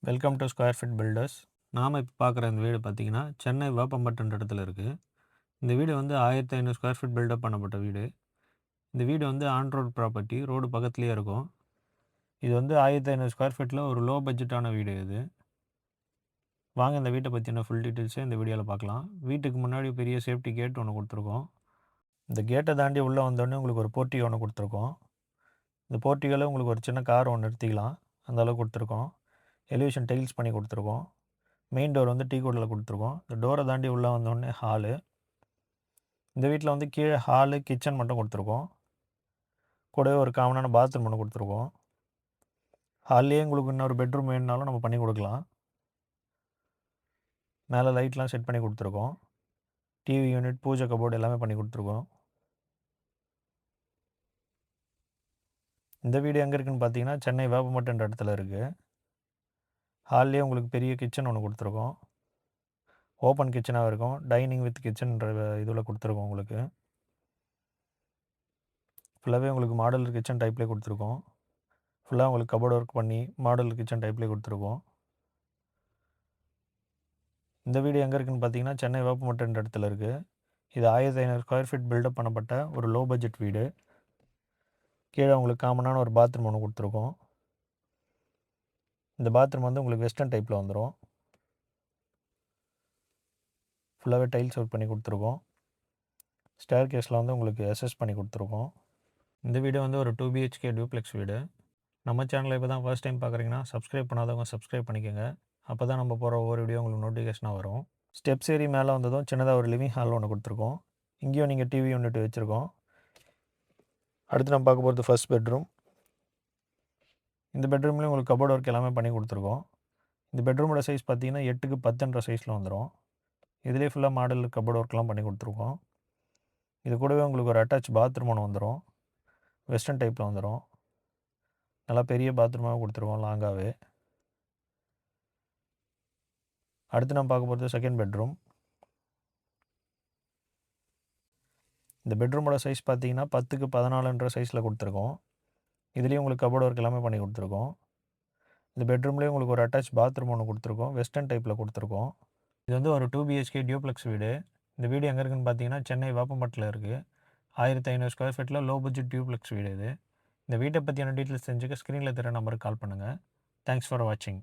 Welcome to square feet builders. நாம் இப்போ பார்க்குற இந்த வீடு பார்த்தீங்கன்னா சென்னை வேப்பம்பட்டுன்ற இடத்துல இருக்குது. இந்த வீடு வந்து 1500 ஸ்கொயர் ஃபீட் பில்டப் பண்ணப்பட்ட வீடு. இந்த வீடு வந்து ஆன் ரோட் ப்ராப்பர்ட்டி, ரோடு பக்கத்துலேயே இருக்கும். இது வந்து 1500 ஸ்கொயர் ஃபீட்டில் ஒரு லோ பட்ஜெட்டான வீடு இது. வாங்க இந்த வீட்டை பற்றின ஃபுல் டீட்டெயில்ஸை இந்த வீடியோவில் பார்க்கலாம். வீட்டுக்கு முன்னாடி பெரிய சேஃப்டி கேட் ஒன்று கொடுத்துருக்கோம். இந்த கேட்டை தாண்டி உள்ளே வந்தோடனே உங்களுக்கு ஒரு போர்ட்டிகோ ஒன்று கொடுத்துருக்கோம். இந்த போர்ட்டிகோவில் உங்களுக்கு ஒரு சின்ன கார் ஒன்று நிறுத்திக்கலாம், அந்த அளவுக்கு கொடுத்துருக்கோம். எலிவேஷன் டைல்ஸ் பண்ணி கொடுத்துருக்கோம். மெயின் டோர் வந்து டீ குட்டில் கொடுத்துருக்கோம். இந்த டோரை தாண்டி உள்ளே வந்தோடனே ஹாலு. இந்த வீட்டில் வந்து கீழே ஹாலு, கிச்சன் மட்டும் கொடுத்துருக்கோம். கூடவே ஒரு காமனான பாத்ரூம் ஒன்று கொடுத்துருக்கோம். ஹால்லேயே உங்களுக்கு இன்னொரு பெட்ரூம் வேணுனாலும் நம்ம பண்ணி கொடுக்கலாம். மேலே லைட்லாம் செட் பண்ணி கொடுத்துருக்கோம். டிவி யூனிட், பூஜை கபோர்டு எல்லாமே பண்ணி கொடுத்துருக்கோம். இந்த வீடு எங்கே இருக்குதுன்னு பார்த்தீங்கன்னா சென்னை வேப்பம்பட்டுன்ற இடத்துல இருக்குது. ஹால்லேயே உங்களுக்கு பெரிய கிச்சன் ஒன்று கொடுத்துருக்கோம். ஓப்பன் கிச்சனாக இருக்கும். டைனிங் வித் கிச்சன்ற இதில் கொடுத்துருக்கோம் உங்களுக்கு. ஃபுல்லாகவே உங்களுக்கு மாடல் கிச்சன் டைப்லேயே கொடுத்துருக்கோம். ஃபுல்லாக உங்களுக்கு கபோர்டு ஒர்க் பண்ணி மாடல் கிச்சன் டைப்லேயே கொடுத்துருக்கோம். இந்த வீடு எங்கே இருக்குதுன்னு பார்த்தீங்கன்னா சென்னை வேப்பம்பட்டுன்ற இடத்துல இருக்குது. இது 1500 ஸ்கொயர் ஃபீட் பில்டப் பண்ணப்பட்ட ஒரு லோ பட்ஜெட் வீடு. கீழே உங்களுக்கு காமனான ஒரு பாத்ரூம் ஒன்று கொடுத்துருக்கோம். இந்த பாத்ரூம் வந்து உங்களுக்கு வெஸ்டர்ன் டைப்பில் வந்துடும். ஃபுல்லாகவே டைல்ஸ் ஒர்க் பண்ணி கொடுத்துருக்கோம். ஸ்டேர் கேஸில் வந்து உங்களுக்கு எஸ்எஸ் பண்ணி கொடுத்துருக்கோம். இந்த வீடு வந்து ஒரு 2 பிஹெச்கே டியூப்ளெக்ஸ் வீடு. நம்ம சேனலில் இப்போ தான் ஃபர்ஸ்ட் டைம் பார்க்குறீங்கன்னா சப்ஸ்கிரைப் பண்ணாதவங்க சப்ஸ்கிரைப் பண்ணிக்கோங்க. அப்போ தான் நம்ம போகிற ஒவ்வொரு வீடியோ உங்களுக்கு நோட்டிஃபிகேஷனாக வரும். ஸ்டெப்ஸ் ஏறி மேலே வந்ததும் சின்னதாக ஒரு லிவிங் ஹால் ஒன்று கொடுத்துருக்கோம். இங்கேயும் நீங்கள் டிவி யூனிட் வச்சுருக்கோம். அடுத்து நம்ம பார்க்க போகிறது ஃபர்ஸ்ட் பெட்ரூம். இந்த பெட்ரூம்லேயும் உங்களுக்கு கபோர்ட் ஒர்க் எல்லாமே பண்ணி கொடுத்துருக்கோம். இந்த பெட்ரூமோட சைஸ் பார்த்தீங்கன்னா 8க்கு 10ன்ற சைஸில் வந்துடும். இதிலே ஃபுல்லாக மாடல் கபோர்ட் ஒர்க்லாம் பண்ணி கொடுத்துருக்கோம். இது கூடவே உங்களுக்கு ஒரு அட்டாச் பாத்ரூம் ஒன்று வந்துடும். வெஸ்டர்ன் டைப்பில் வந்துடும். நல்லா பெரிய பாத்ரூமாக கொடுத்துருக்கோம் லாங்காகவே. அடுத்து நம்ம பார்க்க போகிறது செகண்ட் பெட்ரூம். இந்த பெட்ரூமோட சைஸ் பார்த்தீங்கன்னா 10க்கு 14ன்ற சைஸில் கொடுத்துருக்கோம். இதுலேயும் உங்களுக்கு கபோர்ட் ஒர்க் எல்லாமே பண்ணி கொடுத்துருக்கோம். இந்த பெட்ரூம்லேயும் உங்களுக்கு ஒரு அட்டாச் பாத்ரூம் ஒன்று கொடுத்துருக்கோம். வெஸ்டர்ன் டைப்பில் கொடுத்துருக்கோம். இது வந்து ஒரு 2 பிஹெச்கே டியூப்ளெக்ஸ் வீடு. இந்த வீடு எங்கே இருக்குதுன்னு பார்த்தீங்கன்னா சென்னை வேப்பம்பட்டில் இருக்குது. 1500 ஸ்கொயர் ஃபீட்டில் லோ பட்ஜெட் டியூப்ளெக்ஸ் வீடு இது. இந்த வீட்டை பற்றியான டீட்டெயில்ஸ் தெரிஞ்சுக்க ஸ்க்ரீனில் தெரிய நம்பருக்கு கால் பண்ணுங்கள். தேங்க்ஸ் ஃபார் வாட்சிங்.